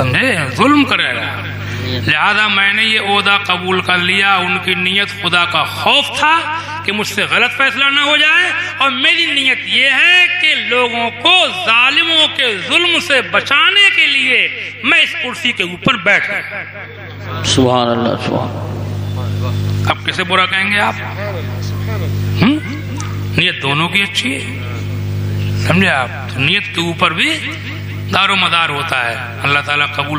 سمجھے، ظلم کرے گا. لہذا میں نے یہ عہدہ قبول کر لیا. ان کی نیت خدا کا خوف تھا کہ مجھ سے غلط فیصلہ نہ ہو جائے، اور میری نیت یہ ہے کہ لوگوں کو ظالموں کے ظلم سے بچانے کے لیے میں اس کرسی کے اوپر بیٹھوں. سبحان اللہ سبحان اللہ. اب کسے برا کہیں گے آپ؟ نیت دونوں کی اچھی ہے، سمجھے آپ. تو نیت کے اوپر بھی دار و مدار ہوتا ہے. اللہ تعالیٰ قبول